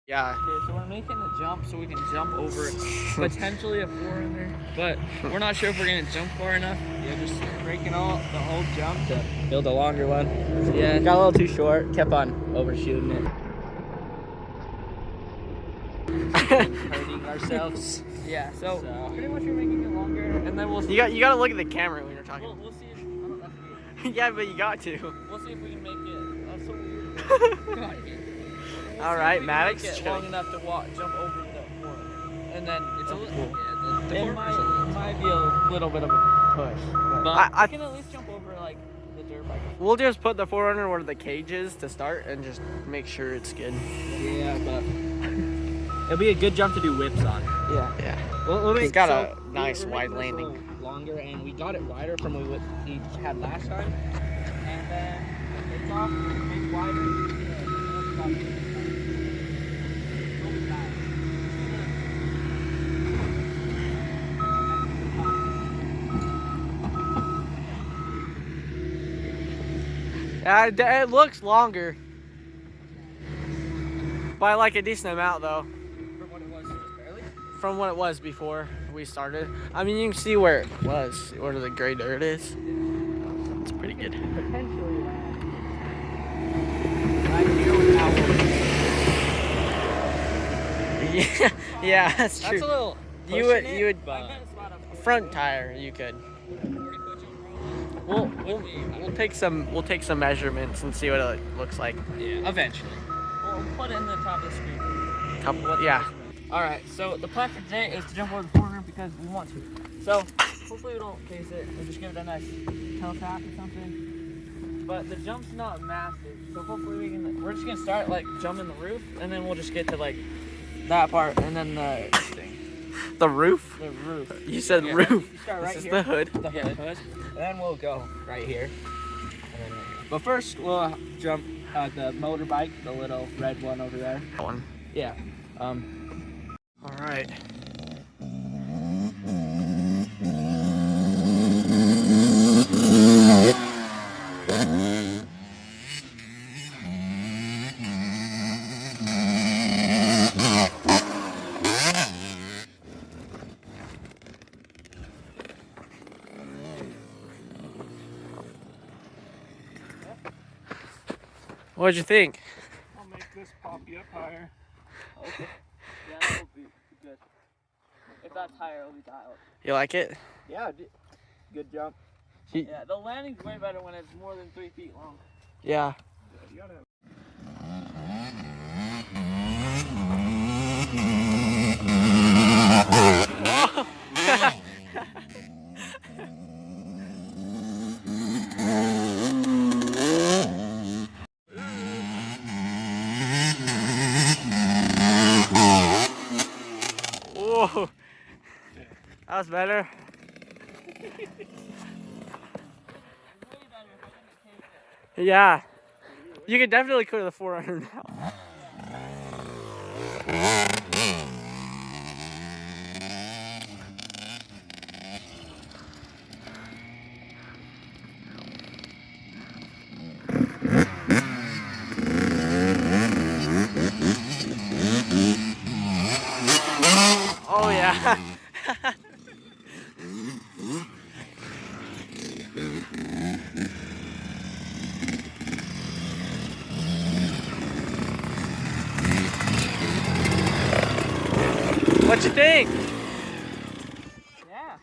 Yeah. Okay, so we're making the jump so we can jump over potentially a 400, but we're not sure if we're gonna jump far enough. Yeah, just breaking all the old jump to build a longer one. So yeah, got a little too short, kept on overshooting it. Hurting ourselves. Yeah, so pretty much we're making it longer, and then we'll see. You gotta look at the camera when you're talking. We'll see if, oh, that's weird. Yeah, but you got to. We'll see if we can make it. That's so weird. All right, Maddox. Make it long enough to jump over the floor, and then it's a little. Cool. Yeah, it might be a little bit of a push, but I can at least jump over like the dirt bike. We'll just put the 400 where the cage is to start, and just make sure it's good. Yeah, but it'll be a good jump to do whips on. Yeah. Well, it's got a nice wide landing. Longer, and we got it wider from what we had last time, and then it's off, make wider. It looks longer by like a decent amount, though. From what it was just barely? From what it was before we started. I mean, you can see where it was, where the gray dirt is. It's pretty good. Potentially right here with Yeah, yeah, that's true. That's a little. You would front tire. You could. We'll take some measurements and see what it looks like. Yeah, eventually. We'll put it in the top of the screen. Yeah. All right. So the plan for today is to jump over the corner because we want to. So hopefully we don't case it. We'll just give it a nice toe tap or something. But the jump's not massive, so hopefully we can. We're just gonna start like jumping the roof, and then we'll just get to like that part, and then the thing. The roof? The roof. You said roof. You start right this is here. the hood. The hood. And then we'll go right here. But first, we'll jump the motorbike, the little red one over there. That one. Yeah. All right. What'd you think? I'll make this pop you up higher. Okay. Yeah, that will be good. If that's higher, it'll be dialed. You like it? Yeah, good jump. Yeah, the landing's way better when it's more than 3 feet long. Yeah. You gotta Whoa. That was better. Yeah. You could definitely clear the 400 now. Oh yeah. What you think? Yeah.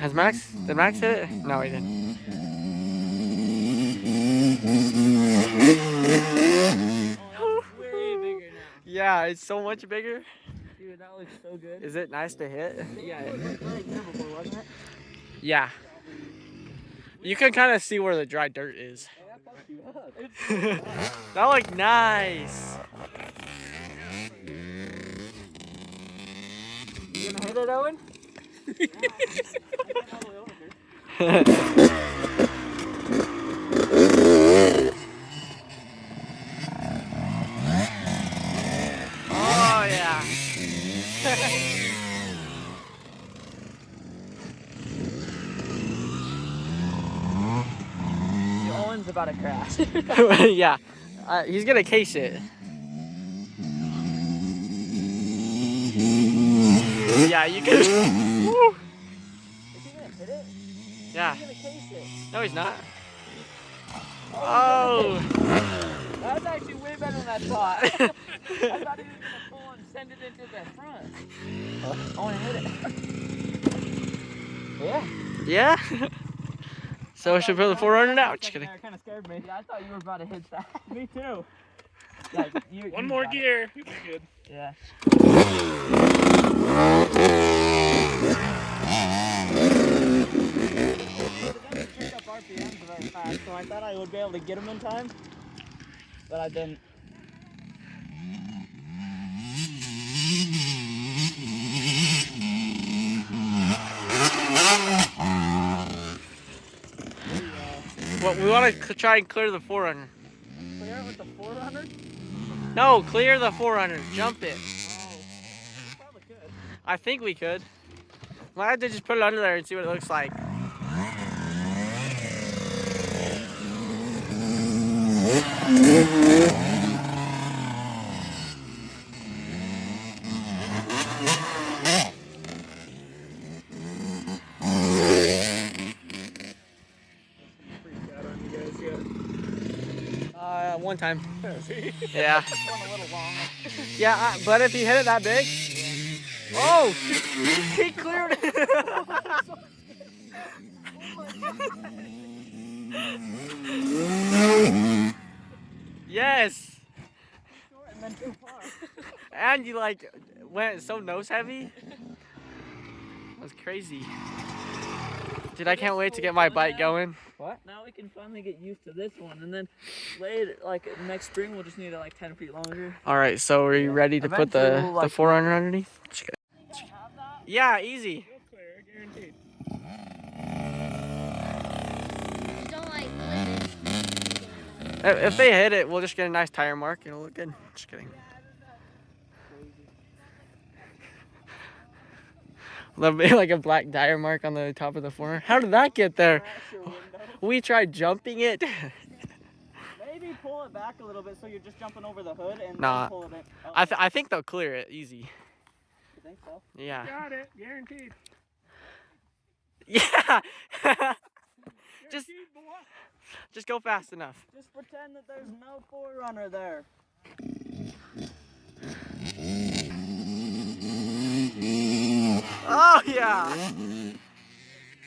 Did Max hit it? No, he didn't. Oh, it's way bigger now. Yeah, it's so much bigger. Dude, that looks so good. Is it nice to hit? Yeah, it was right here before, wasn't it? Yeah. You can kind of see where the dry dirt is. Hey, that fucked you up. That looked nice. You gonna hit it, Owen? Oh yeah. Owen's about to crash. Yeah. He's gonna case it. Yeah, you can. Woo. Is he gonna hit it? Yeah. He's gonna case it. No, he's not. Oh. That was actually way better than I thought. I thought he was gonna pull and send it into the front. I wanna hit it. Yeah. Yeah. So I should put the 400 out. Just kidding. That kind of scared me. Yeah, I thought you were about to hit that. Me too. Like, One more gear. You'll be good. Yeah. Pick up RPMs very fast, so I thought I would be able to get them in time, but I didn't. Well, we want to try and clear the 400. Clear it with the 400? No, clear the 400. Jump it. Oh, probably could. I think we could. Might have to just put it under there and see what it looks like. One time. Yeah. One a little long. Yeah, but if you hit it that big. Oh, he cleared it. Yes. And then too far. And you like went so nose heavy. That was crazy. Dude, I can't wait to get my bike going. What? Now we can finally get used to this one, and then later, like next spring, we'll just need it like 10 feet longer. All right, so are you ready to put Eventually the, we'll, like, 400 underneath? Yeah, easy. You'll clear, guaranteed. You don't like limit. If they hit it, we'll just get a nice tire mark. It'll look good. Just kidding. There'll be like a black tire mark on the top of the 400. How did that get there? We tried jumping it. Maybe pull it back a little bit so you're just jumping over the hood and Nah. then pull it in. Oh, I think they'll clear it easy. you think so? Yeah. Got it, guaranteed. Yeah. Just Guaranteed, boy. just go fast enough. Just pretend that there's no 4runner there. Oh yeah.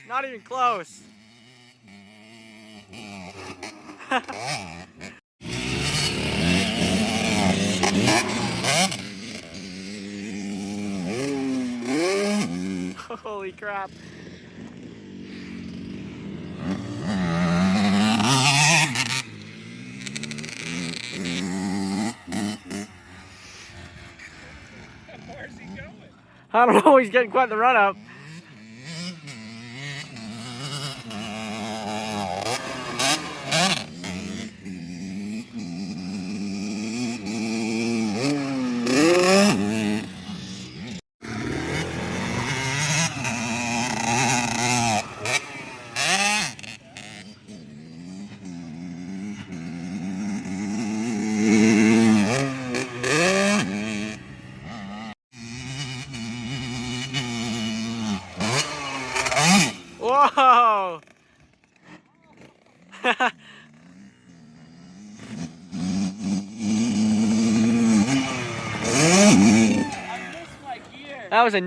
Not even close. Holy crap. Where's he going? I don't know, he's getting quite the run up. Whoa! I missed my gear. That was a